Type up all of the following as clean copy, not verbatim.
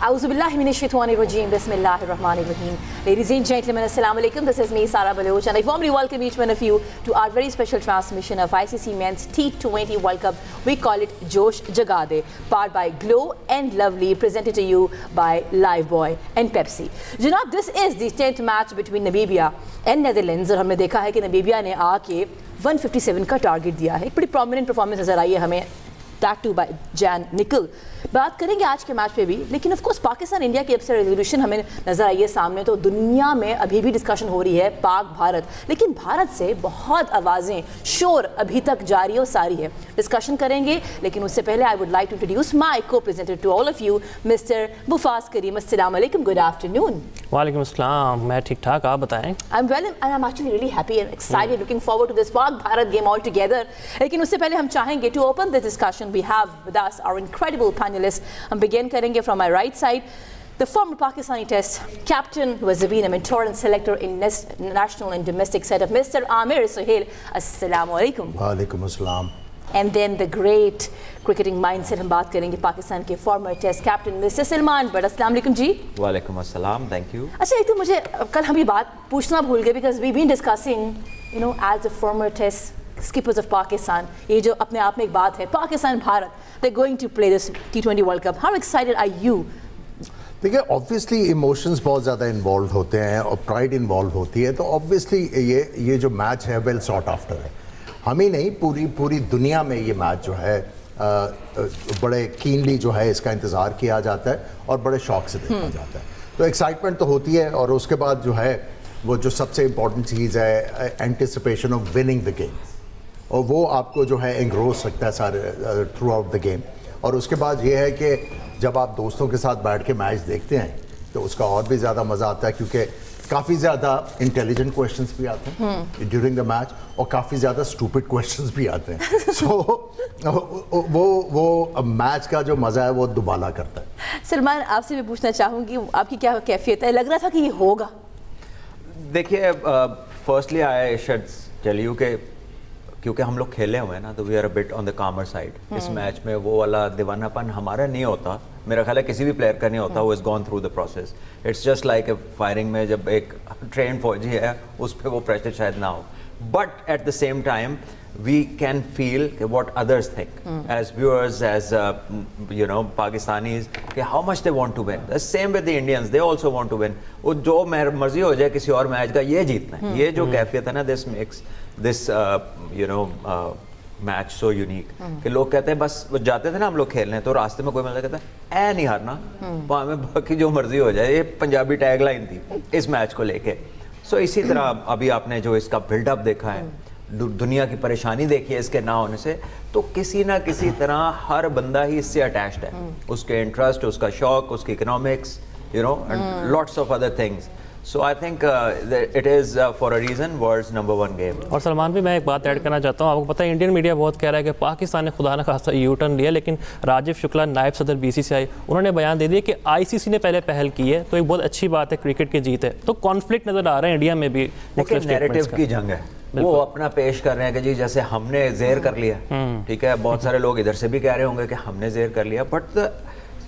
A'udhu billahi minash shaitani rajim. Bismillahir rahmanir rahim. Ladies and gentlemen, assalamu alaikum. This is me, Sara Baloch, and I warmly welcome each one of you to our very special transmission of ICC Men's T20 World Cup. We call it Josh Jagade, powered by Glow and Lovely, presented to you by Lifebuoy and Pepsi. Janab, this is the 10th match between Namibia and Netherlands, और हमने देखा है कि Namibia ने आके 157 का target दिया है. एक बड़ी प्रोमिनेंट परफॉर्मेंस नजर आई है हमें, दैट टू बाय जैन निकल. बात करेंगे आज के मैच पे भी, लेकिन ऑफ कोर्स पाकिस्तान इंडिया की अपसेट रेजोल्यूशन हमें नजर आई है सामने. तो दुनिया में अभी भी डिस्कशन हो रही है पाक भारत, लेकिन भारत से बहुत आवाज़ें, शोर अभी तक जारी और सारी है. डिस्कशन करेंगे, लेकिन उससे पहले I would like to introduce my co presenter to all of you, mister Mufas Karim. अस्सलाम वालेकुम, गुड आफ्टरनून. वालेकुम अस्सलाम, मैं ठीक ठाक, आप बताएं. I am well and I am actually really happy and excited, looking forward to this Pak Bharat game all together. लेकिन उससे पहले हम चाहेंगे to open this discussion we have with us our incredible panelist. हम begin करेंगे from my right side, the former Pakistani Test captain who has been a mentor and selector in national and domestic setup, Mr. Amir Suhail. Assalamu alaikum. Walaikum assalam. And then the great cricketing mindset, हम बात करेंगे पाकिस्तान के former Test captain Mr. Salman Butt. अस्सलाम वालेकुम जी. वालेकुम अस्सलाम, thank you. अच्छा, एक तो मुझे कल हम ये बात पूछना भूल गए, because we've been discussing, you know, as the former Test skippers of Pakistan, ये जो अपने आप में एक बात है, Pakistan Bharat, they're going to play this T20 World Cup. How excited are you? देखिए, ऑब्वियसली इमोशंस बहुत ज़्यादा इन्वॉल्व होते हैं और प्राइड इन्वॉल्व होती है. तो ऑब्वियसली ये जो मैच है वेल सॉट आफ्टर है. हम ही नहीं, पूरी दुनिया में ये मैच जो है बड़े कीनली जो है इसका इंतज़ार किया जाता है और बड़े शौक से देखा जाता है. तो एक्साइटमेंट तो होती है, और उसके बाद जो है वो जो सबसे इम्पॉर्टेंट चीज़ है anticipation of winning the game, और वो आपको जो है एंग्रोस रखता है सारे थ्रू आउट द गेम. और उसके बाद ये है कि जब आप दोस्तों के साथ बैठ के मैच देखते हैं तो उसका और भी ज़्यादा मज़ा आता है, क्योंकि काफ़ी ज़्यादा इंटेलिजेंट क्वेश्चंस भी आते हैं ड्यूरिंग द मैच और काफ़ी ज़्यादा स्टूपिड क्वेश्चंस भी आते हैं. सो वो मैच का जो मज़ा है वो दुबाला करता है. सलमान, आपसे भी पूछना चाहूँगी, आपकी क्या कैफियत है? लग रहा था कि ये होगा. देखिए, firstly I should tell you कि क्योंकि हम लोग खेले हुए हैं ना, तो we are a bit on the calmer side. इस मैच में वो वाला दीवानापन हमारा नहीं होता, मेरा ख्याल है किसी भी प्लेयर का नहीं होता. वो is gone through the process. It's just like firing में जब एक ट्रेन फौजी है उस पर वो प्रेशर शायद ना हो, but at the same time we can feel what others think as viewers, as you know, Pakistanis, how much they want to win. The same with the Indians, they also want to win. वो जो मर्जी हो जाए किसी और match का, ये जीतना है. ये जो कैफियत है ना, this makes this you know match so unique. कि लोग कहते हैं, बस जाते थे ना हम लोग खेलने, तो रास्ते में कोई मतलब कहता है नहीं हारना, वहाँ में बाकी जो मर्जी हो जाए. ये पंजाबी टैग लाइन थी इस मैच को लेके. सो इसी तरह अभी आपने जो इसका बिल्डअप देखा है, दुनिया की परेशानी देखी है इसके ना होने से, तो किसी ना किसी तरह हर बंदा ही इससे अटैच्ड है. उसके इंटरेस्ट, उसका शौक, उसकी economics, you know, and lots of other things. So I think it is for a reason world's number 1 game. और सलमान भी, मैं एक बात ऐड करना चाहता हूँ. आपको पता है इंडियन मीडिया बहुत कह रहा है कि पाकिस्तान ने खुदा न खास्ता यू टर्न लिया, लेकिन राजीव शुक्ला, नायब सदर BCCI, उन्होंने बयान दे दिया कि ICC ने पहले पहल की है. तो एक बहुत अच्छी बात है, क्रिकेट की जीत है. तो कॉन्फ्लिक्ट नज़र आ रहा है इंडिया में भी. नैरेटिव की जंग है, वो अपना पेश कर रहे हैं कि जी जैसे हमने ज़ेर कर लिया. ठीक है, बहुत सारे लोग इधर से भी कह रहे होंगे कि हमने ज़ेर कर लिया, but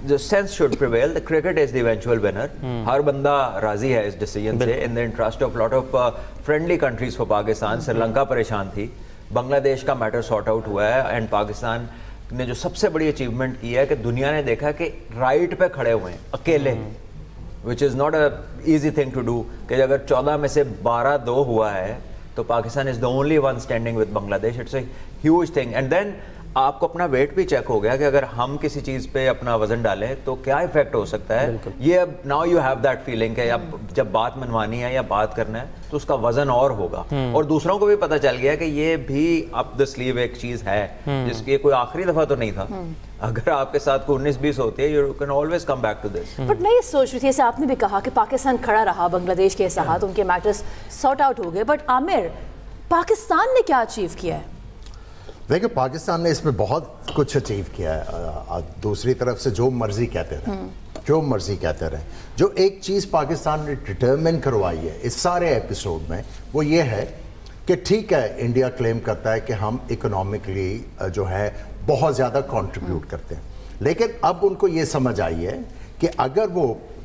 the sense should prevail. The cricket is the eventual winner. हर बंदा राजी है इस डिसीजन से, in the interest of lot of friendly countries for Pakistan. Sri Lanka परेशान थी, बांग्लादेश का मैटर सॉर्ट आउट हुआ है, एंड पाकिस्तान ने जो सबसे बड़ी अचीवमेंट की है कि दुनिया ने देखा कि राइट पे खड़े हुए हैं अकेले, which is not a easy thing to do. कि अगर 14 में से 12-2 हुआ है तो Pakistan is the only one standing with Bangladesh. It's a huge thing. And then आपको अपना वेट भी चेक हो गया कि अगर हम किसी चीज़ पे अपना वजन डालें तो क्या इफेक्ट हो सकता है. ये अब now you have that feeling कि अब जब बात मनवानी है या बात करना है तो उसका वजन और होगा. और दूसरों को भी पता चल गया कि ये भी अप द स्लीव एक चीज़ है, जिसकी कोई आखिरी दफ़ा तो नहीं था. अगर आपके साथ कोई 19-20 होती है, you can always come back to this. But मैं ये सोच रही थी, जैसे आपने भी कहा कि पाकिस्तान खड़ा रहा बांग्लादेश के साथ, उनके मैटर्स सॉर्ट आउट हो गए, बट आमिर, पाकिस्तान ने क्या अचीव किया है? देखिए, पाकिस्तान ने इसमें बहुत कुछ अचीव किया है. दूसरी तरफ से जो मर्जी कहते रहे, जो एक चीज़ पाकिस्तान ने डिटरमिन करवाई है इस सारे एपिसोड में, वो ये है कि ठीक है, इंडिया क्लेम करता है कि हम इकोनॉमिकली जो है बहुत ज़्यादा कंट्रीब्यूट करते हैं, लेकिन अब उनको ये समझ आई है कि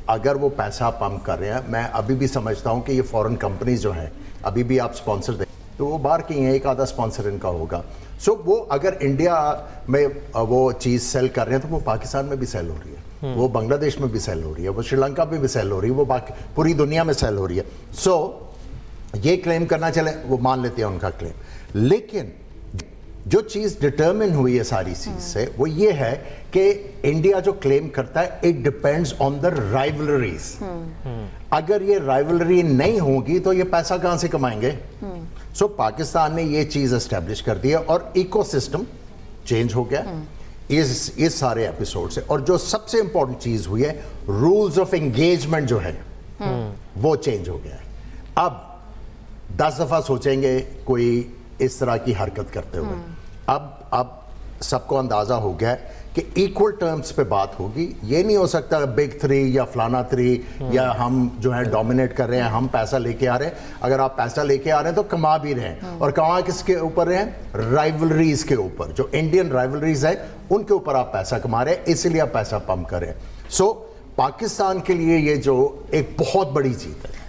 अगर वो पैसा पंप कर रहे हैं, मैं अभी भी समझता हूँ कि ये फॉरेन कंपनीज जो हैं, अभी भी आप स्पॉन्सर दें तो वो बाहर की हैं, एक आधा स्पॉन्सर इनका होगा. सो वो अगर इंडिया में वो चीज़ सेल कर रहे हैं तो वो पाकिस्तान में भी सेल हो रही है, वो बांग्लादेश में भी सेल हो रही है, वो श्रीलंका में भी सेल हो रही है, वो बाकी पूरी दुनिया में सेल हो रही है. सो ये क्लेम करना चले, वो मान लेते हैं उनका क्लेम, लेकिन जो चीज़ डिटर्मिन हुई है सारी चीज़ से वो ये है कि इंडिया जो क्लेम करता है it depends on the rivalries. अगर ये राइवलरी नहीं होगी तो ये पैसा कहाँ से कमाएंगे? सो पाकिस्तान ने ये चीज़ एस्टेब्लिश कर दी है और इकोसिस्टम चेंज हो गया इस सारे एपिसोड से. और जो सबसे इंपॉर्टेंट चीज़ हुई है, रूल्स ऑफ एंगेजमेंट जो है वो चेंज हो गया है. अब 10 दफ़ा सोचेंगे कोई इस तरह की हरकत करते हुए. अब सबको अंदाज़ा हो गया कि इक्वल टर्म्स पे बात होगी. ये नहीं हो सकता बिग 3 या फलाना 3 या हम जो है डोमिनेट कर रहे हैं, हम पैसा लेके आ रहे हैं. अगर आप पैसा लेके आ रहे हैं तो कमा भी रहे हैं, और कमा किसके ऊपर रहे हैं? राइवलरीज के ऊपर. जो इंडियन राइवलरीज है उनके ऊपर आप पैसा कमा रहे हैं, इसलिए आप पैसा पंप कर रहे हैं. सो पाकिस्तान के लिए ये जो एक बहुत बड़ी जीत है.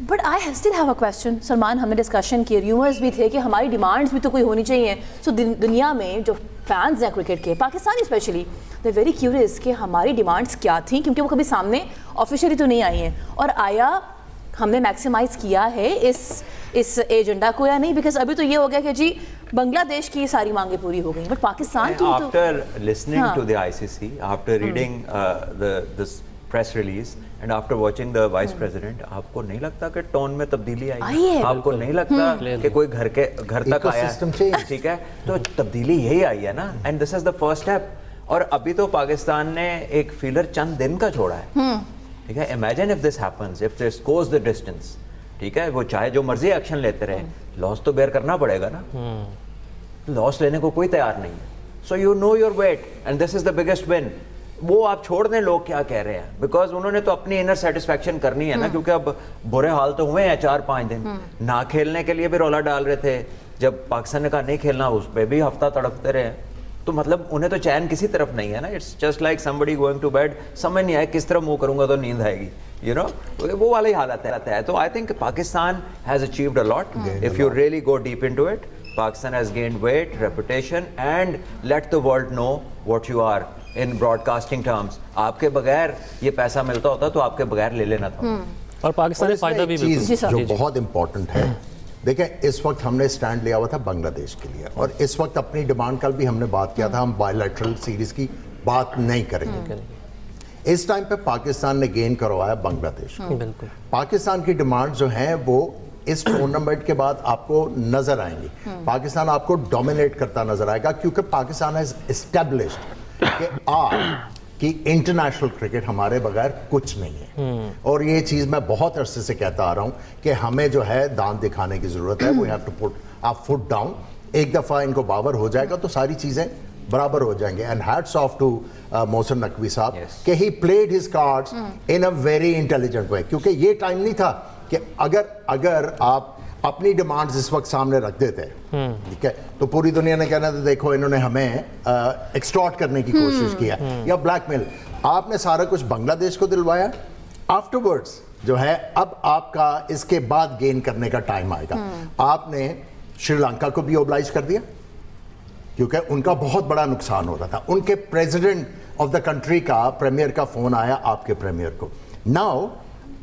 But I still have a question. Salman, हमने डिस्कशन किए, र्यूमर्स भी थे कि हमारी डिमांड्स भी तो कोई होनी चाहिए. सो दुनिया में जो फैंस हैं क्रिकेट के, Pakistani specially, they very curious कि हमारी डिमांड्स क्या थी, क्योंकि वो कभी सामने ऑफिशियली तो नहीं आई हैं. और आया हमने मैक्सिमाइज़ किया है इस एजेंडा को या नहीं? बिकॉज अभी तो ये हो गया कि जी बांग्लादेश की सारी मांगें पूरी हो गई, बट पाकिस्तान की तो after listening to the ICC, after reading this press release and after watching the vice president, आपको नहीं लगता कि टोन में तब्दीली आई है? आपको नहीं लगता कि कोई घर तक आया है? ठीक है, तो तब्दीली यही आई है ना, and this is the first step. और अभी तो पाकिस्तान ने एक फीलर चंद दिन का छोड़ा है. ठीक है, imagine if this happens, if this goes the distance. ठीक है, वो चाहे जो मर्जी एक्शन लेते रहे, लॉस तो बेयर करना पड़ेगा ना. लॉस लेने को कोई तैयार नहीं है. So you know your weight and this is the biggest win. वो आप छोड़ दें लोग क्या कह रहे हैं, बिकॉज उन्होंने तो अपनी इनर सेटिस्फैक्शन करनी है ना, क्योंकि अब बुरे हाल तो हुए हैं 4-5 दिन. ना खेलने के लिए भी रौला डाल रहे थे, जब पाकिस्तान ने कहा नहीं खेलना उस पर भी हफ्ता तड़पते रहे. तो मतलब उन्हें तो चैन किसी तरफ नहीं है ना. It's just like somebody going to bed, समझ नहीं आया किस तरफ मुंह करूंगा तो नींद आएगी, यू नो, वो वाला ही हालत है. तो I think Pakistan has achieved a lot if you really go deep into it. Pakistan has gained weight, reputation, and let the world know what you are in broadcasting terms. आपके बगैर ये पैसा मिलता होता तो आपके बगैर ले लेना था. और पाकिस्तान ने फायदा भी चीज़ जो बहुत इंपॉर्टेंट है, देखें इस वक्त हमने स्टैंड लिया हुआ था बांग्लादेश के लिए, और इस वक्त अपनी डिमांड कल भी हमने बात किया था, हम बायलैटरल सीरीज की बात नहीं करेंगे. इस टाइम पे पाकिस्तान ने गेन करवाया बांग्लादेश. बिल्कुल, पाकिस्तान की डिमांड जो है वो इस टूर्नामेंट के बाद आपको नजर आएंगी. पाकिस्तान आपको डोमिनेट करता नजर आएगा, क्योंकि पाकिस्तान हैज एस्टेब्लिश्ड कि इंटरनेशनल क्रिकेट हमारे बगैर कुछ नहीं है. और ये चीज़ मैं बहुत अरसे से कहता आ रहा हूँ कि हमें जो है दांत दिखाने की ज़रूरत है. We have to put our foot down. एक दफ़ा इनको बावर हो जाएगा तो सारी चीज़ें बराबर हो जाएंगे. And hats off to Mohsin Naqvi साहब कि he played his cards in a very intelligent way, क्योंकि ये टाइम नहीं था कि अगर आप अपनी डिमांड्स इस वक्त सामने रख देते हैं, ठीक है, तो पूरी दुनिया ने कहना था देखो इन्होंने हमें एक्सटॉर्ट करने की कोशिश किया या ब्लैकमेल. आपने सारा कुछ बांग्लादेश को दिलवाया. आफ्टरवर्ड्स जो है अब आपका इसके बाद गेन करने का टाइम आएगा. आपने श्रीलंका को भी ओब्लाइज कर दिया, क्योंकि उनका बहुत बड़ा नुकसान हो रहा था. उनके प्रेसिडेंट ऑफ द कंट्री का, प्रीमियर का फोन आया आपके प्रीमियर को. नाउ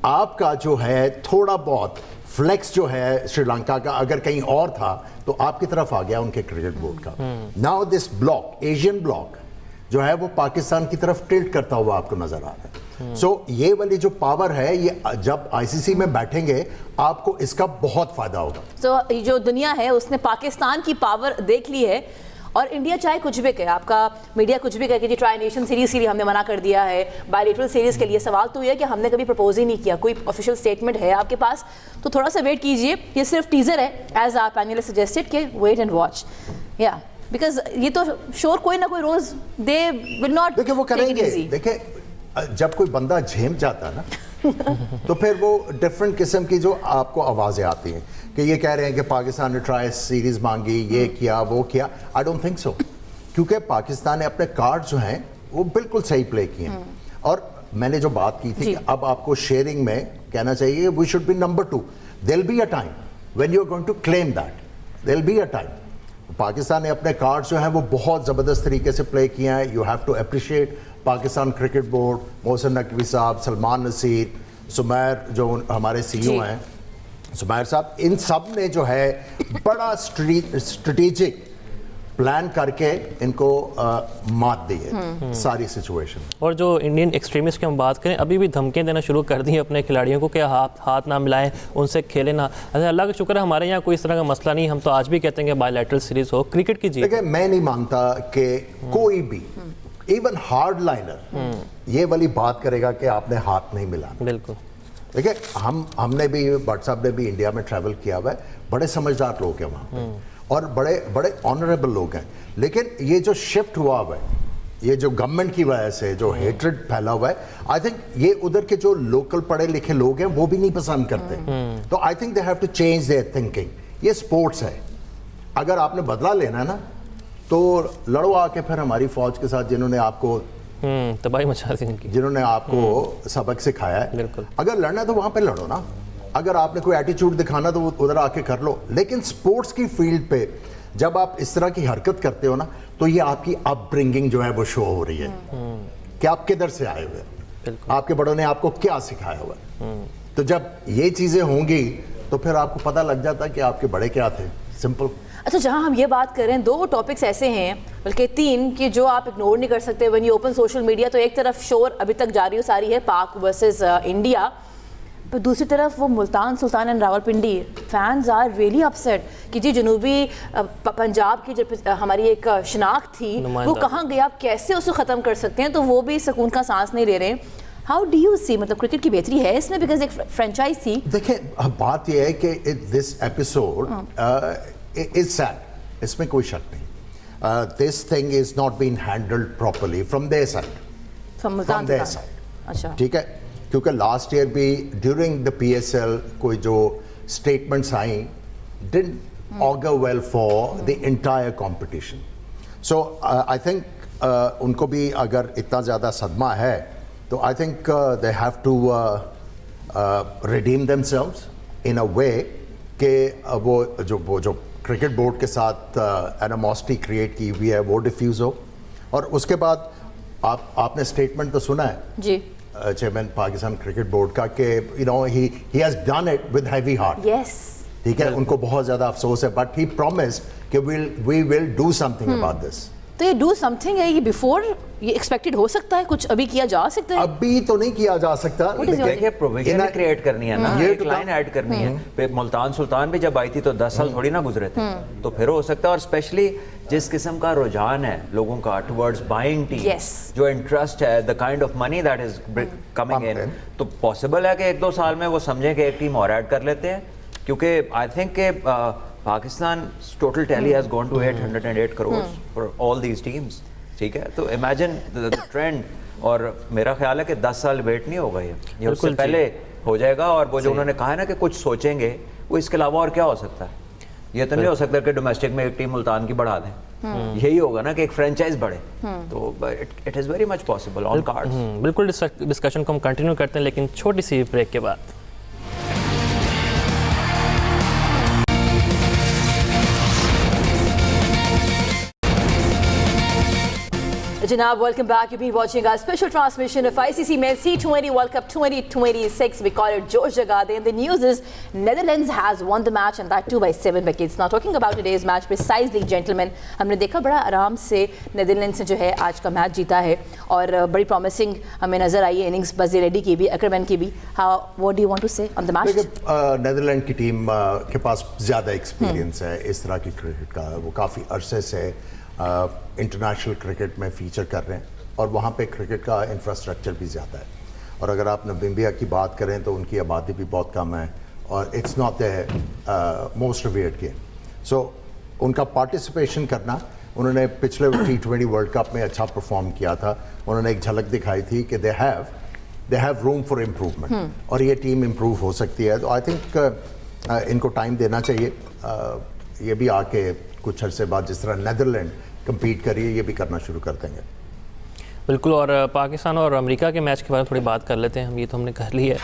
आपका जो है थोड़ा बहुत फ्लेक्स जो है श्रीलंका का अगर कहीं और था तो आपकी तरफ आ गया उनके क्रिकेट बोर्ड का. Now this block, Asian block जो है वो पाकिस्तान की तरफ टिल्ट करता हुआ आपको नजर आ रहा है. सो ये वाली जो पावर है, ये जब आईसीसी में बैठेंगे आपको इसका बहुत फायदा होगा. सो जो दुनिया है उसने पाकिस्तान की पावर देख ली है, और इंडिया चाहे कुछ भी कहे, आपका मीडिया कुछ भी कहे कि जी ट्राई नेशन सीरीज़ के लिए हमने मना कर दिया है, बायलैटरल सीरीज़ के लिए. सवाल तो ये है कि हमने कभी प्रपोज ही नहीं किया. कोई ऑफिशियल स्टेटमेंट है आपके पास तो थोड़ा सा वेट कीजिए. ये सिर्फ टीजर है, एज आवर पैनलिस्ट सजेस्टेड कि वेट एंड वॉच. या बिकॉज ये तो श्योर कोई ना कोई रोज दे विल नॉट. देखिए वो करेंगे. देखिए जब कोई बंदा झेम जाता है ना तो फिर वो डिफरेंट किस्म की जो आपको आवाज़ें आती हैं कि ये कह रहे हैं कि पाकिस्तान ने ट्राई सीरीज़ मांगी, ये किया वो किया. आई डोंट थिंक सो, क्योंकि पाकिस्तान ने अपने कार्ड जो हैं वो बिल्कुल सही प्ले किए हैं. और میں نے جو بات کی تھی کہ اب آپ کو شیئرنگ میں کہنا چاہیے we should be number 2. There be a time when you are going to claim that, there be a time. Pakistan نے اپنے کارڈ جو ہیں وہ بہت زبردست طریقے سے پلے کیے ہیں. You have to appreciate Pakistan cricket board, Mohsin Naqvi صاحب, سلمان نصیر, سمیر جو ہمارے سی او ہیں, سمیر صاحب, ان سب نے جو ہے بڑا اسٹریٹجک پلان کر کے ان کو مات دی ہے ساری سچویشن. اور جو انڈین ایکسٹریمسٹ کی ہم بات کریں, ابھی بھی دھمکیاں دینا شروع کر دی ہیں اپنے کھلاڑیوں کو کہ ہاتھ نہ ملائیں, ان سے کھیلیں نہ. اللہ کا شکر ہے ہمارے یہاں کوئی اس طرح کا مسئلہ نہیں, ہم تو آج بھی کہتے ہیں کہ by lateral series who. Cricket کی جیت, دیکھیں میں نہیں مانتا کہ کوئی بھی ایون ہارڈ لائنر یہ والی بات کرے گا کہ آپ نے ہاتھ نہیں ملانا. بالکل. دیکھیں ہم نے بھی, بٹ صاحب نے بھی انڈیا میں ٹریول کیا ہوا ہے, بڑے سمجھدار لوگ ہیں وہاں پہ اور بڑے آنریبل لوگ ہیں. لیکن یہ جو شفٹ ہوا ہوا ہے, یہ جو گورنمنٹ کی وجہ سے جو ہیٹرڈ پھیلا ہوا ہے, آئی تھنک یہ ادھر کے جو لوکل پڑھے لکھے لوگ ہیں وہ بھی نہیں پسند کرتے. تو I think they have to change their thinking. یہ سپورٹس ہے, اگر آپ نے بدلہ لینا ہے نا تو لڑو آ کے پھر ہماری فوج کے ساتھ جنہوں نے آپ کو تباہی مچا دی ان کی, جنہوں نے آپ کو سبق سکھایا ہے. بالکل. اگر لڑنا ہے تو وہاں پہ لڑو نا, اگر آپ نے کوئی ایٹیچیوڈ دکھانا تو ادھر آ کے کر لو. لیکن سپورٹس کی فیلڈ پہ جب آپ اس طرح کی حرکت کرتے ہو نا تو یہ آپ کی اپ برنگنگ جو ہے وہ شو ہو رہی ہے کہ آپ کدھر سے آئے ہوئے, آپ کے بڑوں نے آپ کو کیا سکھایا ہوا ہے. تو جب یہ چیزیں ہوں گی تو پھر آپ کو پتہ لگ جاتا ہے کہ آپ کے بڑے کیا تھے. سمپل. اچھا, جہاں ہم یہ بات کریں, 2 ٹاپکس ایسے ہیں بلکہ 3 کہ جو آپ اگنور نہیں کر سکتے when you open social media. تو ایک طرف شور ابھی تک جاری و ساری ہے پاک ورسز انڈیا, پر دوسری طرف وہ Multan Sultan and Rawalpindi fans are really upset کہ جی جنوبی پنجاب کی جو ہماری ایک شناخت تھی وہ کہاں گئی, آپ کیسے اسے ختم کر سکتے ہیں. تو وہ بھی سکون کا سانس نہیں لے رہے ہیں. ہاؤ ڈو یو سی, مطلب کرکٹ کی بہتری ہے اس میں, بیکاز ایک فرینچائز تھی. دیکھیں بات یہ ہے کہ دس ایپیسوڈ از سیڈ, اس میں کوئی شک نہیں. This thing is not been handled properly from their side, from their side. اچھا, ٹھیک ہے, کیونکہ لاسٹ ایئر بھی during the P S L کوئی جو اسٹیٹمنٹس آئیں didn't augur well for the entire competition. So I think ان کو بھی اگر اتنا زیادہ صدمہ ہے تو I think they have to redeem themselves in a way کہ وہ جو کرکٹ بورڈ کے ساتھ اینیموسٹی کریٹ کی ہوئی ہے وہ ڈیفیوز ہو. اور اس کے بعد آپ نے اسٹیٹمنٹ تو سنا ہے جی, چیئرمین پاکستان کرکٹ بورڈ کا کہ you know he has done it with heavy heart. Yes, ٹھیک ہے, ان کو بہت زیادہ افسوس ہے, بٹ ہی پرومسڈ کہ we will do something about this. تو یہ ڈو سم تھنگ ہے, یہ بیفور یہ ایکسپیکٹڈ ہو سکتا ہے, کچھ ابھی کیا جا سکتا ہے. ابھی تو نہیں کیا جا سکتا, دیکھیے پروویژن کریٹ کرنی ہے نا, ایک لائن ایڈ کرنی ہے. ملتان سلطان بھی جب آئی تھی تو 10 سال تھوڑی نہ گزرے تھے, تو پھر ہو سکتا ہے. اور اسپیشلی جس قسم کا رجحان ہے لوگوں کا ٹورڈز بائنگ ٹیم, جو انٹرسٹ ہے, the kind of money that is coming in, تو پاسبل ہے کہ 1-2 سال میں وہ سمجھیں کہ ایک ٹیم اور ایڈ کر لیتے ہیں. کیونکہ آئی تھنک کہ Pakistan total tally has gone to 808 crores for all these teams. ٹھیک ہے, تو امیجن ٹرینڈ. اور میرا خیال ہے کہ 10 سال ویٹ نہیں ہوگا, یہ اس سے پہلے ہو جائے گا. اور وہ جو انہوں نے کہا ہے نا کہ کچھ سوچیں گے, وہ اس کے علاوہ اور کیا ہو سکتا ہے. یہ تو نہیں ہو سکتا کہ ڈومیسٹک میں ایک ٹیم ملتان کی بڑھا دیں, یہی ہوگا نا کہ ایک فرینچائز بڑھے. تو it is very much possible on cards. بالکل, ڈسکشن کو ہم کنٹینیو کرتے ہیں لیکن چھوٹی سی بریک کے بعد. Janab, welcome back. You've been watching our special transmission of ICC Men's T20 World Cup 2026. We call it Josh Jagade. And the news is Netherlands has won the match, and that too by 7 wickets. Now talking about today's match precisely, gentlemen, ہم نے دیکھا بڑا آرام سے Netherland سے جو ہے آج کا میچ جیتا ہے, اور بڑی پرومسنگ ہمیں نظر آئی ہے اننگز بزی ریڈی کی بھی, اکرمین کی بھی. What do you want to say on the match? Netherland کی ٹیم کے پاس زیادہ ایکسپیرینس ہے اس طرح کی کرکٹ کا. وہ کافی عرصے سے انٹرنیشنل کرکٹ میں فیچر کر رہے ہیں, اور وہاں پہ کرکٹ کا انفراسٹرکچر بھی زیادہ ہے. اور اگر آپ نمبیا کی بات کریں تو ان کی آبادی بھی بہت کم ہے, اور it's not a most revered game. So ان کا پارٹیسپیشن کرنا, انہوں نے پچھلے T20 ورلڈ کپ میں اچھا پرفارم کیا تھا. انہوں نے ایک جھلک دکھائی تھی کہ they have room for improvement, اور یہ ٹیم امپروو ہو سکتی ہے. تو آئی تھنک ان کو ٹائم دینا چاہیے. یہ بھی آ کے کچھ عرصے بعد جس طرح نیدرلینڈ کمپیٹ کریے, یہ بھی کرنا شروع کر دیں گے. بالکل. اور پاکستان اور امریکہ کے میچ کے بارے میں تھوڑی بات کر لیتے ہیں ہم. یہ تو ہم نے کر لی ہے.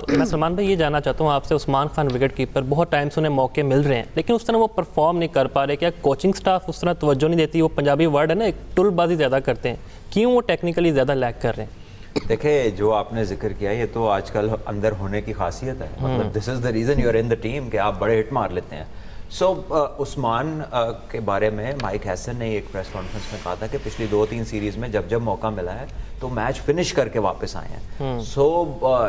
میں سلمان بھائی یہ جاننا چاہتا ہوں آپ سے, عثمان خان وکٹ کیپر, بہت ٹائم سے انہیں موقع مل رہے ہیں لیکن اس طرح وہ پرفارم نہیں کر پا رہے. کیا کوچنگ سٹاف اس طرح توجہ نہیں دیتی؟ وہ پنجابی ورڈ ہے نا, ایک ٹل بازی زیادہ کرتے ہیں, کیوں وہ ٹیکنیکلی زیادہ لیک کر رہے ہیں؟ دیکھیں جو آپ نے ذکر کیا یہ تو آج کل اندر ہونے کی خاصیت ہے. مطلب this is the reason you are in the team کہ آپ بڑے ہٹ مار لیتے ہیں. سو عثمان کے بارے میں مائک ہیسن نے ایک پریس کانفرنس میں کہا تھا کہ پچھلی 2-3 سیریز میں جب موقع ملا ہے تو میچ فنش کر کے واپس آئے ہیں. So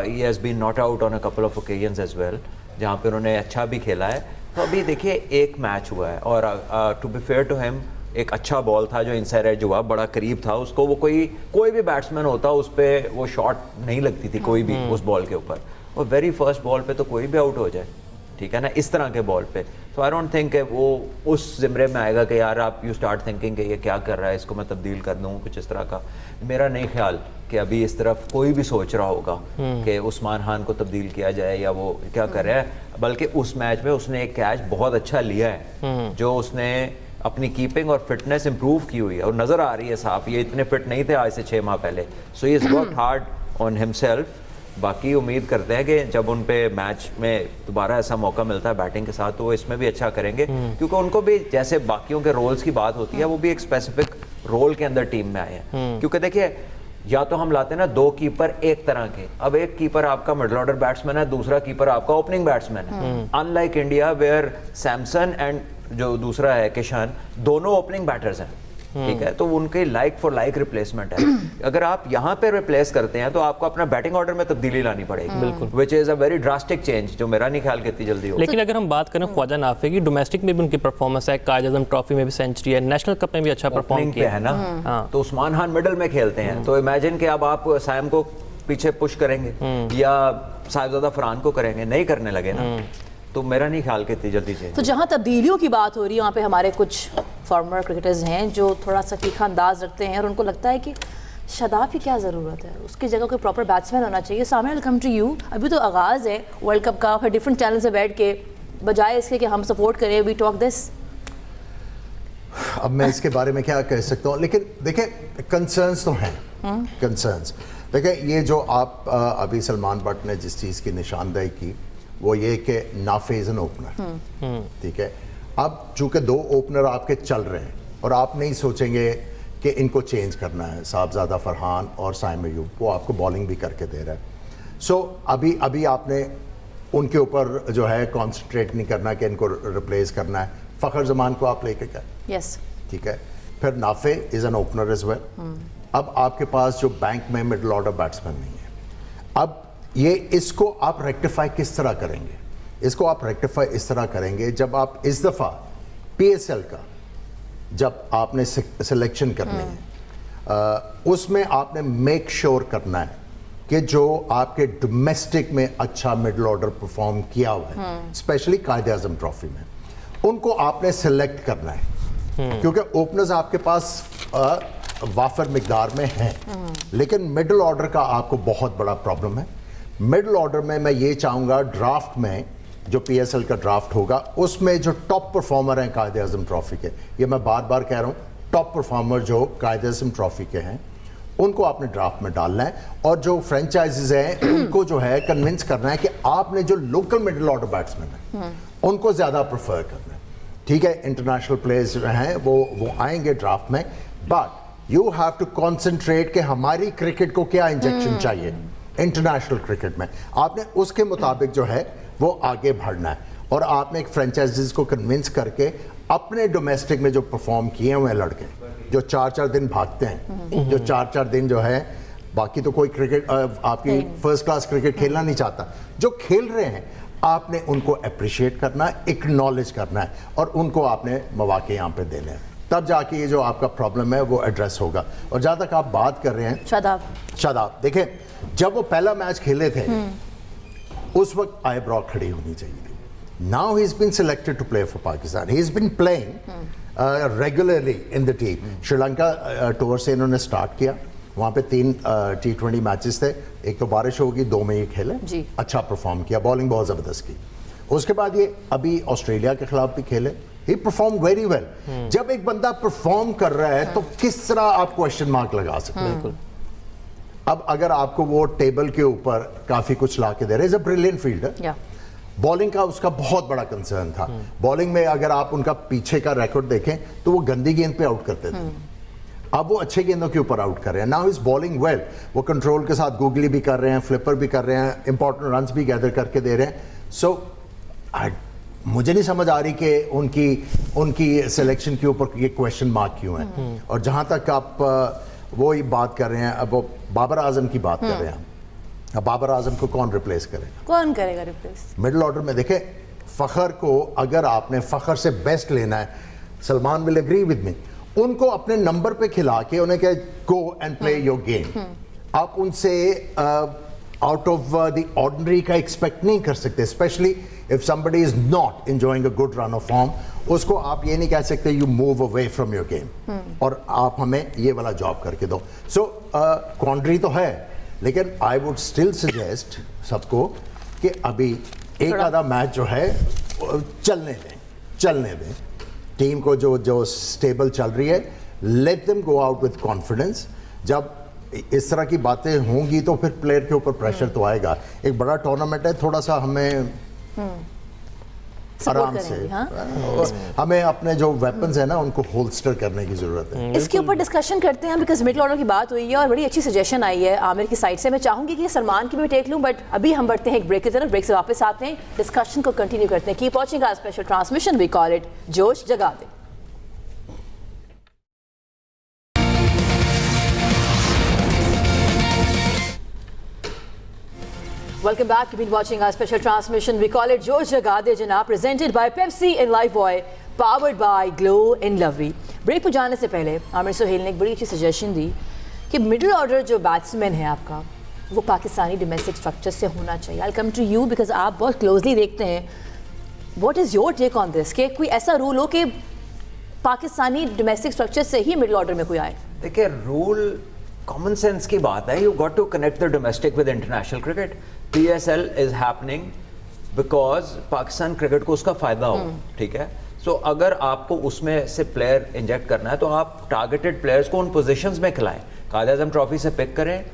he has been not out on a couple of occasions as well جہاں پہ انہوں نے اچھا بھی کھیلا ہے. تو ابھی دیکھیے ایک میچ ہوا ہے اور to be fair to him ایک اچھا بال تھا جو انسائڈ ایج ہوا, بڑا قریب تھا اس کو. وہ کوئی بھی بیٹسمین ہوتا اس پہ وہ شاٹ نہیں لگتی تھی کوئی بھی اس بال کے اوپر, اور ویری فرسٹ بال پہ تو کوئی بھی آؤٹ ہو جائے, ٹھیک ہے نا, اس طرح کے بال پہ. تو آئی ڈونٹ تھنک کہ وہ اس زمرے میں آئے گا کہ یار آپ یو اسٹارٹ تھنکنگ کہ یہ کیا کر رہا ہے, اس کو میں تبدیل کر دوں, کچھ اس طرح کا. میرا نہیں خیال کہ ابھی اس طرف کوئی بھی سوچ رہا ہوگا کہ عثمان خان کو تبدیل کیا جائے یا وہ کیا کر رہا ہے. بلکہ اس میچ میں اس نے ایک کیچ بہت اچھا لیا ہے جو اس نے اپنی کیپنگ اور فٹنس امپروو کی ہوئی ہے اور نظر آ رہی ہے صاف. یہ اتنے فٹ نہیں تھے آج سے 6 ماہ پہلے. سو ہی از ورکڈ ہارڈ آن ہم سیلف. باقی امید کرتے ہیں کہ جب ان پہ میچ میں دوبارہ ایسا موقع ملتا ہے بیٹنگ کے ساتھ تو وہ اس میں بھی اچھا کریں گے, کیونکہ ان کو بھی جیسے باقیوں کے رولز کی بات ہوتی ہے وہ بھی ایک اسپیسیفک رول کے اندر ٹیم میں آئے ہیں. کیونکہ دیکھیے یا تو ہم لاتے ہیں نا 2 کیپر ایک طرح کے, اب ایک کیپر آپ کا مڈل آرڈر بیٹسمین ہے, دوسرا کیپر آپ کا اوپننگ بیٹسمین ہے. In like India where Samson and جو دوسرا ہے کشن دونوں اوپننگ بیٹرز ہیں, ٹھیک ہے, تو ان کے لائک فار لائک ریپلیسمنٹ ہے. اگر آپ یہاں پہ ریپلیس کرتے ہیں تو آپ کو اپنا بیٹنگ آرڈر میں تبدیلی لانی پڑے گی, بالکل, وچ از اے ویری ڈراسٹک چینج جو میرا نہیں خیال کہ اتنی جلدی ہو. لیکن اگر ہم بات کریں خواجہ نافع کی, ڈومیسٹک میں بھی ان کی پرفارمنس ہے, قائد اعظم ٹرافی میں بھی سینچری ہے, نیشنل کپ میں بھی اچھا پرفارم کیا ہے نا. تو عثمان خان مڈل میں کھیلتے ہیں, تو امیجن کہ اب آپ سائم کو پیچھے پش کریں گے یا صاحبزادہ فرحان کو کریں گے, نہیں کرنے لگے نا. تو میرا نہیں خیال کہ اتنی جلدی چینج. تو جہاں تبدیلیوں کی بات ہو رہی ہے وہاں پہ ہمارے کچھ فارمر کرکٹرز ہیں جو تھوڑا سا تیکھا انداز رکھتے ہیں اور ان کو لگتا ہے کہ شاداب کی کیا ضرورت ہے, اس کی جگہ کوئی پراپر بیٹسمین ہونا چاہیے. سامنے ویل کم ٹو یو. ابھی تو آغاز ہے ورلڈ کپ کا, پھر ڈفرینٹ چینل سے بیٹھ کے بجائے اس کے کہ ہم سپورٹ کریں وی ٹاک دس. اب میں اس کے بارے میں کیا کہہ سکتا ہوں, لیکن دیکھیں کنسرنس تو ہیں, کنسرنس. دیکھیں یہ جو آپ ابھی سلمان بٹ نے جس چیز کی نشاندہی کی وہ یہ کہ نافع از این اوپنر, ٹھیک ہے. اب چونکہ 2 اوپنر آپ کے چل رہے ہیں اور آپ نہیں سوچیں گے کہ ان کو چینج کرنا ہے, صاحبزادہ فرحان اور سائم ایوب وہ آپ کو بالنگ بھی کر کے دے رہا ہے. سو ابھی آپ نے ان کے اوپر جو ہے کانسنٹریٹ نہیں کرنا کہ ان کو ریپلیس کرنا ہے. فخر زمان کو آپ لے کے گئے, یس, ٹھیک ہے. پھر Nafay is an opener as well. اب آپ کے پاس جو بینک میں مڈل آرڈر بیٹسمین نہیں ہے, اب اس کو آپ ریکٹیفائی کس طرح کریں گے؟ اس کو آپ ریکٹیفائی اس طرح کریں گے جب آپ اس دفعہ پی ایس ایل کا جب آپ نے سلیکشن کرنی ہے اس میں آپ نے میک شور کرنا ہے کہ جو آپ کے ڈومیسٹک میں اچھا مڈل آرڈر پرفارم کیا ہوا ہے اسپیشلی قائد اعظم ٹرافی میں, ان کو آپ نے سلیکٹ کرنا ہے, کیونکہ اوپنرز آپ کے پاس وافر مقدار میں ہیں, لیکن مڈل آرڈر کا آپ کو بہت بڑا پرابلم ہے. مڈل آرڈر میں یہ چاہوں گا ڈرافٹ میں جو پی ایس ایل کا ڈرافٹ ہوگا اس میں جو ٹاپ پرفارمر ہیں قائد اعظم ٹرافی کے, یہ میں بار بار کہہ رہا ہوں, ٹاپ پرفارمر جو قائد اعظم ٹرافی کے ہیں ان کو آپ نے ڈرافٹ میں ڈالنا ہے. اور جو فرینچائزز ہیں ان کو جو ہے کنونس کرنا ہے کہ آپ نے جو لوکل مڈل آرڈر بیٹسمین ہیں ان کو زیادہ پریفر کرنا ہے, ٹھیک ہے. انٹرنیشنل پلیئرز جو ہیں وہ آئیں گے ڈرافٹ میں, but you have to concentrate کہ ہماری کرکٹ کو کیا انجیکشن چاہیے انٹرنیشنل کرکٹ میں, آپ نے اس کے مطابق جو ہے وہ آگے بڑھنا ہے. اور آپ نے ایک فرینچائزز کو کنونس کر کے اپنے ڈومیسٹک میں جو پرفارم کیے ہوئے ہیں لڑکے جو 4 دن بھاگتے ہیں, جو 4 دن جو ہے, باقی تو کوئی کرکٹ آپ کی فرسٹ کلاس کرکٹ کھیلنا نہیں چاہتا, جو کھیل رہے ہیں آپ نے ان کو اپریشیٹ کرنا ہے, اکنالج کرنا ہے, اور ان کو آپ نے مواقع یہاں پہ دینے ہیں, تب جا کے یہ جو آپ کا پرابلم ہے وہ ایڈریس ہوگا. اور جہاں تک آپ بات کر رہے ہیں شاداب, دیکھیں جب وہ پہلا میچ کھیلے تھے اس وقت آئی برا کھڑی ہونی چاہیے تھی. Now he is been selected to play for Pakistan, he is been playing regularly in the team. Sri Lanka tour سے انہوں نے سٹارٹ کیا, وہاں پہ 3 T20 میچز تھے, ایک تو بارش ہوگی, 2 میں یہ کھیلے, اچھا پرفارم کیا, بالنگ بہت زبردست کی. اس کے بعد یہ ابھی آسٹریلیا کے خلاف بھی کھیلے, he performed very well. जब एक बंदा परफॉर्म कर रहा है तो किस तरह आप क्वेश्चन मार्क लगा सकते हैं? अब अगर आपको वो टेबल के ऊपर काफी कुछ ला के दे रहे, is a brilliant fielder, bowling का उसका बहुत बड़ा कंसर्न था. बॉलिंग में अगर आप उनका पीछे का रिकॉर्ड देखें तो वो गंदी गेंद पे आउट करते थे. अब वो अच्छे गेंदों के ऊपर आउट कर रहे हैं. नाउ इज बॉलिंग वेल, वो कंट्रोल के साथ गूगली भी कर रहे हैं, फ्लिपर भी कर रहे हैं, इंपॉर्टेंट रन्स भी गैदर करके दे रहे हैं. सो मुझे नहीं समझ आ रही कि उनकी सिलेक्शन के ऊपर ये क्वेश्चन मार्क क्यों है. और जहां तक आप वो ही बात कर रहे हैं, अब वो बाबर आजम की बात कर रहे हैं. अब बाबर आजम को कौन रिप्लेस करेगा? कौन करेगा रिप्लेस? मिडिल ऑर्डर में देखें, फखर को अगर आपने फखर से बेस्ट लेना है, Salman will agree with me, उनको अपने नंबर पे खिला के उन्हें कहे go and play your game. आप उनसे आउट ऑफ द ऑर्डिनरी का एक्सपेक्ट नहीं कर सकते, specially if somebody is not enjoying a good run of form. उसको आप ये नहीं कह सकते you move away from your game और आप हमें ये वाला जॉब करके दो. सो क्वांड्री तो है, लेकिन आई वुड स्टिल सजेस्ट सबको कि अभी एक आधा मैच जो है चलने दें टीम को, जो स्टेबल चल रही है. Let them go out with confidence. जब इस तरह की बातें होंगी तो फिर प्लेयर के ऊपर प्रेशर तो आएगा. एक बड़ा टूर्नामेंट है, थोड़ा सा हमें आराम से हमें अपने जो वेपन्स है ना उनको होल्स्टर करने की जरूरत है. इसके ऊपर डिस्कशन करते हैं, बिकॉज मिडिल ऑर्डर की बात हुई है और बड़ी अच्छी सजेशन आई है आमिर की साइड से. मैं चाहूंगी कि सलमान की भी टेक लूं, बट अभी हम बढ़ते हैं एक ब्रेक की तरफ. ब्रेक से वापस आते हैं, डिस्कशन को कंटिन्यू करते हैं. Keep watching our special transmission, we call it Josh Jaga De. Welcome back. You've been watching our special transmission. We call it Josh Jagade Jana, presented by Pepsi and Lifebuoy, powered by Glow and Lovely. Break पर जाने से पहले आमिर सुहेल ने एक बड़ी अच्छी suggestion दी कि middle order जो बैट्समैन है आपका, वो पाकिस्तानी डोमेस्टिक स्ट्रक्चर से होना चाहिए. I'll come to you because आप बहुत क्लोजली देखते हैं. What is your take on this? कि कोई ऐसा रूल हो कि पाकिस्तानी डोमेस्टिक स्ट्रक्चर से ही मिडिल ऑर्डर में कोई आए? देखिए, रूल कॉमन सेंस की बात है. You got to connect the domestic with international cricket. PSL is happening because Pakistan cricket को उसका फायदा हो. ठीक है, सो अगर आपको उसमें से प्लेयर इंजेक्ट करना है तो आप टारगेटेड प्लेयर्स को उन पोजीशंस में खिलाएं. कायद आज़म ट्रॉफी से पिक करें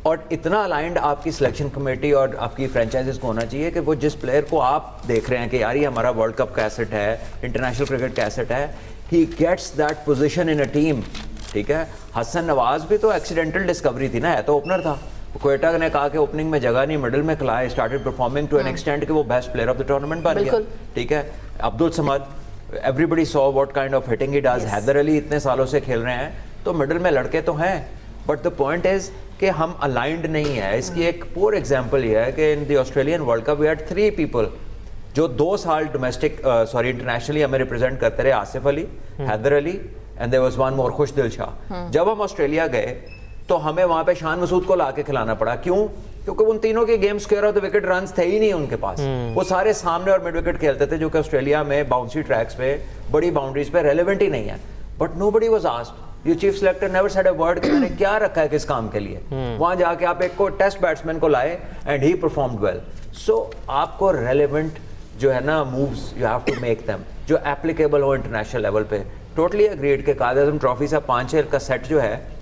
और इतना अलाइंड आपकी सिलेक्शन कमेटी और आपकी फ्रेंचाइजीज को होना चाहिए कि वो जिस प्लेयर को आप देख रहे हैं कि यार ये हमारा वर्ल्ड कप का एसेट है, इंटरनेशनल क्रिकेट का एसेट है, he gets that position in a team. ठीक है, हसन नवाज भी तो एक्सीडेंटल डिस्कवरी थी ना, है तो ओपनर था. कोयटा ने कहा कि ओपनिंग में जगह नहीं, मिडिल में खिलाया, started performing to an extent कि वो best player of the tournament बन गया. ठीक है, Abdul Samad, everybody saw what kind of hitting he does. Haider Ali इतने सालों से खेल रहे हैं, तो मिडिल में लड़के तो हैं, बट द पॉइंट इज कि हम अलाइंड नहीं है. इसकी एक पूर एग्जांपल ये है कि in the Australian world cup we had 3 people जो 2 साल डोमेस्टिक इंटरनेशनली हमें रिप्रेजेंट करते रहे. Asif Ali, Haider Ali and there was one more, Khushdil Shah. जब हम ऑस्ट्रेलिया गए तो हमें वहां पे शान मसूद को लाके खिलाना पड़ा. क्यों? क्योंकि उन तीनों के game square of the wicket runs थे ही नहीं उनके पास. वो सारे सामने और मिड विकेट खेलते थे, जो कि ऑस्ट्रेलिया में बाउंसी ट्रैक्स पे, बड़ी बाउंड्रीज पे रेलेवेंट ही नहीं है. But nobody was asked. ये chief selector never said a word कि मैंने क्या रखा है किस काम के लिए. वहां जाके आप एक को टेस्ट बैट्समैन को लाए and he performed well. So आपको रेलेवेंट जो है ना moves you have to make them जो एप्लीकेबल हो इंटरनेशनल लेवल पे. टोटली एग्रीड के कायद आज़म ट्रॉफी से 5-6 का सेट जो है,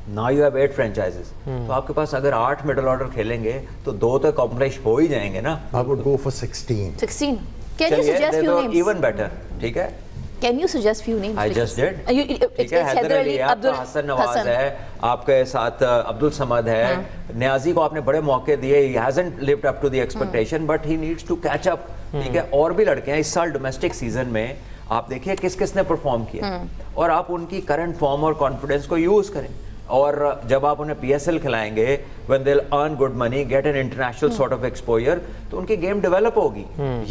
नाउ यू हैव 8 फ्रेंचाइजेस. तो आपके पास अगर 8 मिडिल ऑर्डर खेलेंगे तो 2 तो अकम्प्लिश हो ही जाएंगे ना. I would go for 16. 16. Can you suggest few names? Even better. ठीक है, Can you suggest few names? I just did. ठीक है, हैदर अली है, आपका हसन नवाज है, आपके साथ अब्दुल समद है. न्याजी को आपने बड़े मौके दिए, he hasn't lived up to the expectation but he needs to catch up. ठीक है, और भी लड़के हैं इस साल डोमेस्टिक सीजन में. आप देखिए किस किस ने परफॉर्म किया और आप उनकी करंट फॉर्म और कॉन्फिडेंस को यूज करें. और जब आप उन्हें PSL खिलाएंगे, when they'll earn good money, get an international sort of exposure, तो उनकी गेम डेवलप होगी.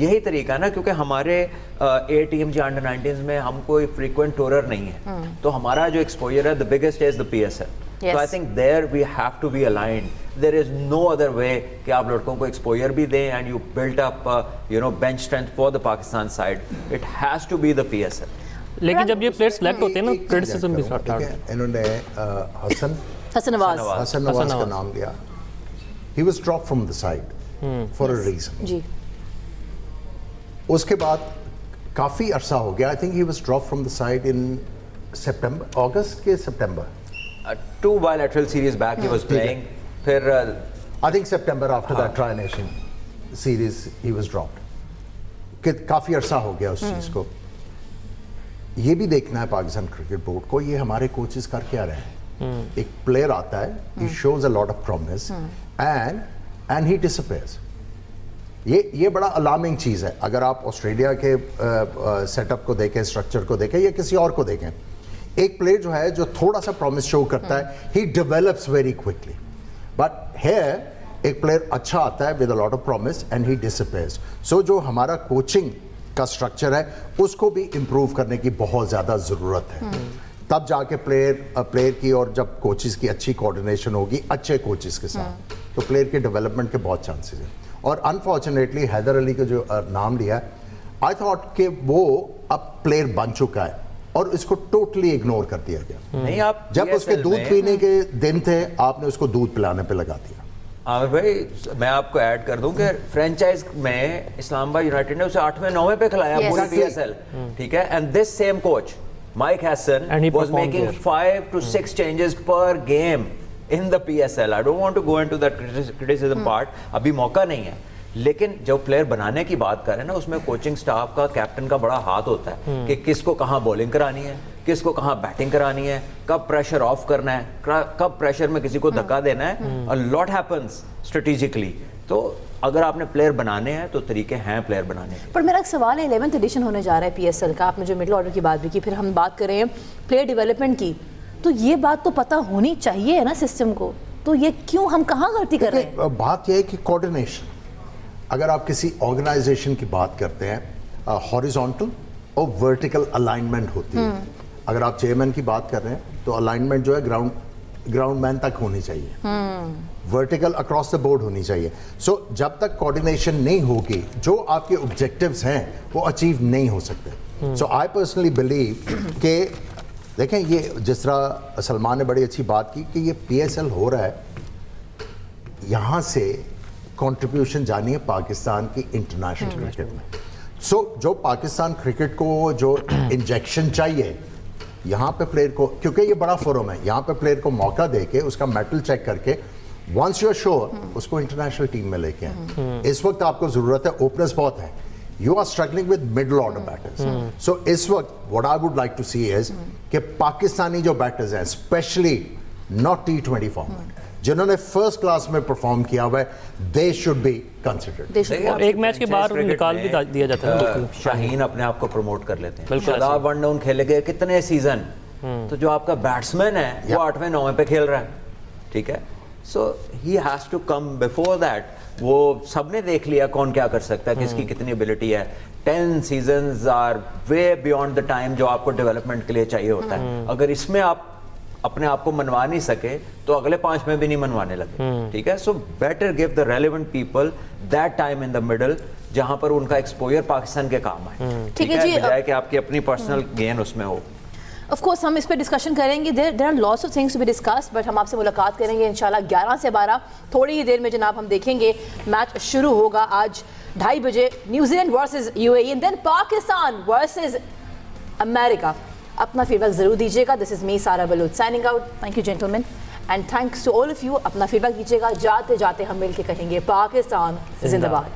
यही तरीका ना, क्योंकि हमारे A टीम जो अंडर 19 में हम कोई फ्रीक्वेंट टूरर नहीं है, तो हमारा जो एक्सपोजर है the biggest is the PSL. So I think there we have to be aligned. There is no other way कि आप लड़कों को एक्सपोजर भी दें and you build up bench strength for the Pakistan side. It has to be the PSL. लेकिन जब ये player select होते हैं ना, क्रिटिसिज्म भी स्टार्ट होता है. इन्होंने हसन नवाज का नाम लिया. He was dropped from the side for a reason. जी. उसके बाद काफ़ी अरसा हो गया. I think he was dropped from the side in September, August के September. 2 bilateral series back he was playing. फिर I think September after that Tri-Nation series he was dropped. कि काफ़ी अरसा हो गया उस चीज़ को. ये भी देखना है पाकिस्तान क्रिकेट बोर्ड को, ये हमारे कोचेस कर क्या रहे हैं. एक प्लेयर आता है, he shows a lot of promise and he disappears. ये बड़ा अलार्मिंग चीज़ है. अगर आप ऑस्ट्रेलिया के सेटअप को देखें, स्ट्रक्चर को देखें या किसी और को देखें, एक प्लेयर जो है जो थोड़ा सा प्रॉमिस शो करता है, he develops very quickly. But here एक प्लेयर अच्छा आता है with a lot of promise and he disappears. So जो हमारा कोचिंग का स्ट्रक्चर है उसको भी इम्प्रूव करने की बहुत ज़्यादा ज़रूरत है. तब जाके प्लेयर की और जब कोचेस की अच्छी कोऑर्डिनेशन होगी अच्छे कोचेस के साथ, तो प्लेयर के डेवलपमेंट के बहुत चांसेस हैं. और अनफॉर्चुनेटली हैदर अली का जो नाम लिया है, आई थॉट कि वो अब प्लेयर बन चुका है और इसको टोटली इग्नोर कर दिया गया. नहीं, आप जब उसके दूध पीने के दिन थे आपने उसको दूध पिलाने पे लगा दिया. आमिर भाई मैं आपको ऐड कर दूं कि फ्रेंचाइज में इस्लामाबाद यूनाइटेड ने उसे 8वें 9वें पे खिलाया पूरी PSL, ठीक है. And this same coach Mike Hassan was making 5 to 6 changes per game in the PSL. I don't want to go into that criticism part. अभी मौका नहीं है. लेकिन जब प्लेयर बनाने की बात करें ना, उसमें कोचिंग स्टाफ का, कैप्टन का बड़ा हाथ होता है कि किसको कहाँ बॉलिंग करानी है, किसको कहाँ बैटिंग करानी है, कब प्रेशर ऑफ करना है, कब प्रेशर में किसी को धक्का देना है. A lot happens strategically. तो अगर आपने प्लेयर बनाने हैं तो तरीके हैं प्लेयर बनाने के. पर मेरा एक सवाल है, 11th एडिशन होने जा रहा है PSL का, आपने जो मिडिल ऑर्डर की बात भी की, फिर हम बात करें प्लेयर डेवलपमेंट की, तो ये बात तो पता होनी चाहिए है ना सिस्टम को. तो ये क्यों, हम कहाँ गलती कर रहे हैं? बात यह है कि कोऑर्डिनेशन, अगर आप किसी ऑर्गेनाइजेशन की बात करते हैं, हॉरिजॉन्टल और वर्टिकल अलाइनमेंट होती है. अगर आप चेयरमैन की बात कर रहे हैं तो अलाइनमेंट जो है ग्राउंड मैन तक होनी चाहिए, वर्टिकल अक्रॉस द बोर्ड होनी चाहिए. सो जब तक कोऑर्डिनेशन नहीं होगी, जो आपके ऑब्जेक्टिव्स हैं वो अचीव नहीं हो सकते. सो आई पर्सनली बिलीव कि देखें, ये जिस तरह सलमान ने बड़ी अच्छी बात की कि ये PSL हो रहा है, यहाँ से कंट्रीब्यूशन जानी है पाकिस्तान की इंटरनेशनल क्रिकेट में. सो जो पाकिस्तान क्रिकेट को जो इंजेक्शन चाहिए यहाँ पे प्लेयर को, क्योंकि ये बड़ा फोरम है, यहाँ पे प्लेयर को मौका देके उसका मेटल चेक करके वंस यू आर श्योर उसको इंटरनेशनल टीम में लेके आए. इस वक्त आपको जरूरत है, ओपनर्स बहुत है, you are struggling with middle order batters. So इस वक्त what I would like to see is कि पाकिस्तानी जो बैटर्स हैं, स्पेशली नॉट T20 फॉर्मेट, जिन्होंने फर्स्ट क्लास में परफॉर्म किया हुआ है, दे शुड बी कंसिडर्ड. एक मैच के बाद निकाल भी दिया जाता है. शाहीन अपने आप को प्रमोट कर लेते हैं. शादाब वन डाउन खेले गए कितने सीजन, तो जो आपका बैट्समैन है वो 8वें 9वें पे खेल रहा है, ठीक है. So he has to come before that. वो सबने देख लिया कौन क्या कर सकता है, किसकी कितनी एबिलिटी है. 10 seasons are way beyond the time जो आपको डेवलपमेंट के लिए चाहिए होता है. अगर इसमें आप अपने आप को मनवा नहीं सके तो अगले 5 में भी नहीं मनवाने लगे, ठीक है. So better give the relevant people that time in the middle जहां पर उनका एक्सपोजर पाकिस्तान के काम आए, ठीक है, बजाय कि आपकी अपनी पर्सनल गेन उसमें हो. ऑफ कोर्स हम इस पर डिस्कशन करेंगे, there are lots of things to be discuss, but हम आपसे मुलाकात करेंगे इंशाल्लाह 11 से 12 थोड़ी ही देर में जनाब. हम देखेंगे मैच शुरू होगा आज 2:30 बजे, New Zealand versus UAE and then Pakistan versus America. अपना फीडबैक जरूर दीजिएगा. This is me Sara Baloch signing out. Thank you gentleman and thanks to all of you. अपना फीडबैक दीजिएगा. जाते जाते हम मिलकर कहेंगे पाकिस्तान जिंदाबाद.